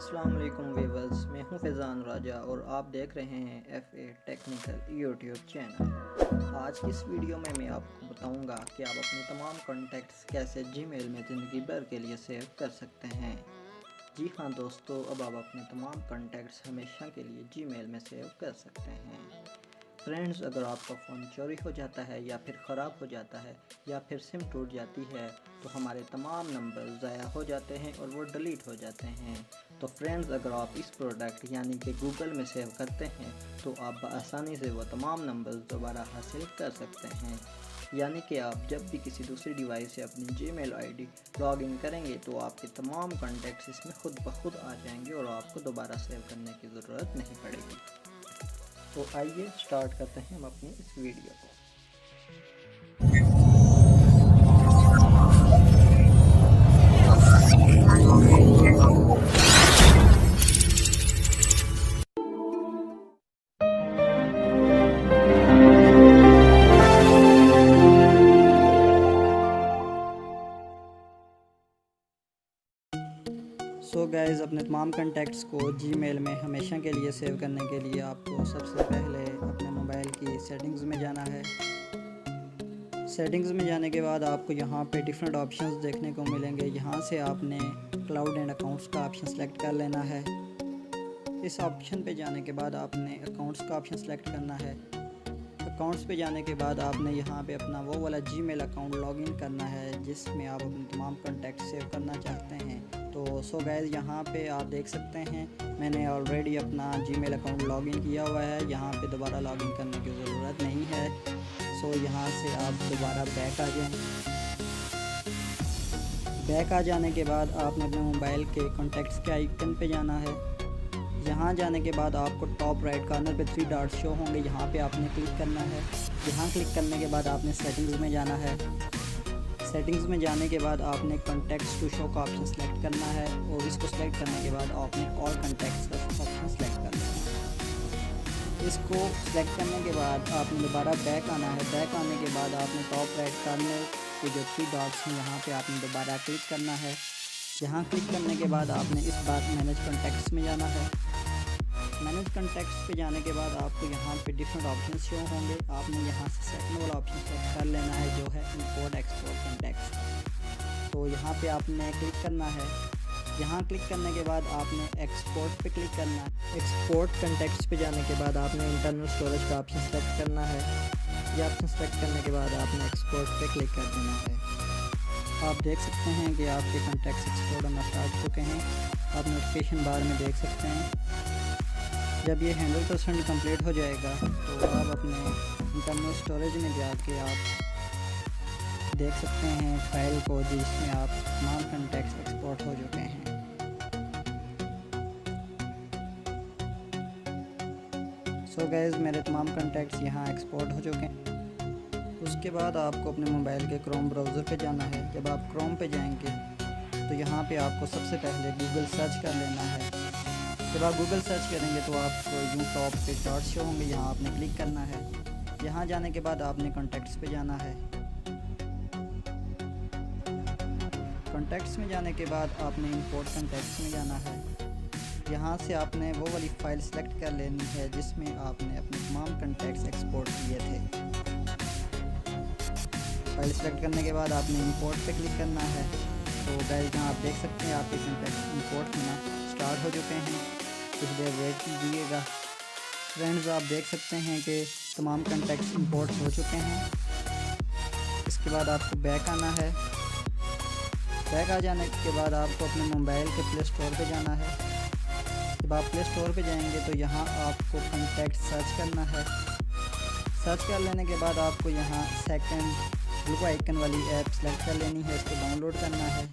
अस्सलाम वालेकुम व्यूअर्स, मैं हूं फैज़ान राजा और आप देख रहे हैं FA टेक्निकल यूट्यूब चैनल। आज की इस वीडियो में मैं आपको बताऊंगा कि आप अपने तमाम कॉन्टैक्ट्स कैसे जीमेल में ज़िंदगी भर के लिए सेव कर सकते हैं। जी हाँ दोस्तों, अब आप अपने तमाम कॉन्टैक्ट्स हमेशा के लिए जीमेल में सेव कर सकते हैं। फ्रेंड्स, अगर आपका फ़ोन चोरी हो जाता है या फिर ख़राब हो जाता है या फिर सिम टूट जाती है तो हमारे तमाम नंबर ज़ाया हो जाते हैं और वो डिलीट हो जाते हैं। तो फ्रेंड्स, अगर आप इस प्रोडक्ट यानी कि गूगल में सेव करते हैं तो आप आसानी से वो तमाम नंबर दोबारा हासिल कर सकते हैं। यानी कि आप जब भी किसी दूसरी डिवाइस से अपनी जीमेल आईडी लॉग इन करेंगे तो आपके तमाम कॉन्टैक्ट्स इसमें खुद ब खुद आ जाएंगे और आपको दोबारा सेव करने की ज़रूरत नहीं पड़ेगी। तो आइए स्टार्ट करते हैं हम अपनी इस वीडियो को। सो गाइज़, अपने तमाम कॉन्टैक्ट्स को जीमेल में हमेशा के लिए सेव करने के लिए आपको सबसे पहले अपने मोबाइल की सेटिंग्स में जाना है। सेटिंग्स में जाने के बाद आपको यहाँ पे डिफरेंट ऑप्शंस देखने को मिलेंगे। यहाँ से आपने क्लाउड एंड अकाउंट्स का ऑप्शन सेलेक्ट कर लेना है। इस ऑप्शन पे जाने के बाद आपने अकाउंट्स का ऑप्शन सेलेक्ट करना है। अकाउंट्स पे जाने के बाद आपने यहाँ पे अपना वो वाला जीमेल अकाउंट लॉगिन करना है जिसमें आप अपने तमाम कॉन्टैक्ट सेव करना चाहते हैं। तो सो गाइज़, यहाँ पे आप देख सकते हैं मैंने ऑलरेडी अपना जीमेल अकाउंट लॉगिन किया हुआ है। यहाँ पे दोबारा लॉगिन करने की ज़रूरत नहीं है। सो यहाँ से आप दोबारा बैक आ जाएं। बैक आ जाने के बाद आपने अपने मोबाइल के कॉन्टैक्ट्स के आइकन पे जाना है। यहाँ जाने के बाद आपको टॉप राइट कॉर्नर पे 3 डॉट्स शो होंगे, यहाँ पे आपने क्लिक करना है। यहाँ क्लिक करने के बाद आपने सेटिंग्स में जाना है। सेटिंग्स में जाने के बाद आपने कॉन्टैक्ट्स टू शो का ऑप्शन सेलेक्ट करना है और इसको सेलेक्ट करने के बाद आपने ऑल कॉन्टैक्ट्स का ऑप्शन सेलेक्ट करना है। इसको सेलेक्ट करने के बाद आपने दोबारा बैक आना है। बैक आने के बाद आपने टॉप राइट कॉर्नर के जो 3 डॉट्स हैं यहाँ पे आपने दोबारा क्लिक करना है। यहाँ क्लिक करने के बाद आपने इस बार मैनेज कॉन्टैक्ट्स में जाना है। मैनेज कॉन्टैक्ट्स पे जाने के बाद आपको यहाँ पे डिफरेंट ऑप्शन शो होंगे। आपने यहाँ से सेकंड वाला ऑप्शन सेलेक्ट कर लेना है जो है इंपोर्ट एक्सपोर्ट कॉन्टैक्ट्स। तो यहाँ पे आपने क्लिक करना है। यहाँ क्लिक करने के बाद आपने एक्सपोर्ट पे क्लिक करना है। एक्सपोर्ट कॉन्टैक्ट्स पे जाने के बाद आपने इंटरनल स्टोरेज का ऑप्शन सेलेक्ट करना है। ये ऑप्शन सेलेक्ट करने के बाद आपने एक्सपोर्ट पे क्लिक कर देना है। आप देख सकते हैं कि आपके कॉन्टैक्ट्स एक्सपोर्ट होना स्टार्ट हो चुके हैं। आप नोटिफिकेशन बार में देख सकते हैं। जब ये 100% कंप्लीट हो जाएगा तो आप अपने इंटरनल स्टोरेज में जाके आप देख सकते हैं फाइल को जिसमें आप तमाम कॉन्टैक्ट्स एक्सपोर्ट हो चुके हैं। सो गाइज़, मेरे तमाम कॉन्टैक्ट्स यहाँ एक्सपोर्ट हो चुके हैं। उसके बाद आपको अपने मोबाइल के क्रोम ब्राउज़र पे जाना है। जब आप क्रोम पे जाएंगे तो यहाँ पे आपको सबसे पहले गूगल सर्च कर लेना है। जब आप गूगल सर्च करेंगे तो आपको यूँ टॉप पे डॉट्स शो होंगे, यहाँ आपने क्लिक करना है। यहाँ जाने के बाद आपने कॉन्टैक्ट्स पे जाना है। कॉन्टैक्ट्स में जाने के बाद आपने इंपोर्ट कॉन्टैक्ट्स में जाना है। यहाँ से आपने वो वाली फ़ाइल सेलेक्ट कर लेनी है जिसमें आपने अपने तमाम कॉन्टैक्ट्स एक्सपोर्ट किए थे। फाइल सेलेक्ट करने के बाद आपने इंपोर्ट पे क्लिक करना है। तो गाइस, यहाँ आप देख सकते हैं आपके कॉन्टैक्ट्स इंपोर्ट होना स्टार्ट हो चुके हैं। कुछ देर वेट कीजिएगा। फ्रेंड्स, आप देख सकते हैं कि तमाम कॉन्टैक्ट्स इंपोर्ट हो चुके हैं। इसके बाद आपको बैक आना है। बैक आ जाने के बाद आपको अपने मोबाइल के प्ले स्टोर पे जाना है। जब आप प्ले स्टोर पे जाएंगे तो यहाँ आपको कॉन्टैक्ट सर्च करना है। सर्च कर लेने के बाद आपको यहाँ सेकंड ब्लू आइकन वाली ऐप सेलेक्ट कर लेनी है। इसको डाउनलोड करना है।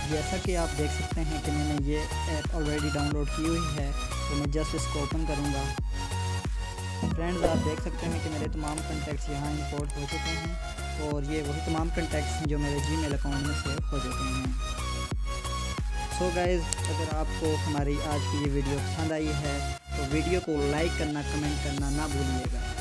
जैसा कि आप देख सकते हैं कि मैंने ये ऐप ऑलरेडी डाउनलोड की हुई है, तो मैं जस्ट इसको ओपन करूँगा। फ्रेंड्स, आप देख सकते हैं कि मेरे तमाम कॉन्टैक्ट्स यहाँ इंपोर्ट हो चुके हैं और ये वही तमाम कॉन्टैक्ट्स हैं जो मेरे जीमेल अकाउंट में सेव हो चुके हैं। सो गाइज़, अगर आपको हमारी आज की ये वीडियो पसंद आई है तो वीडियो को लाइक करना, कमेंट करना ना भूलिएगा।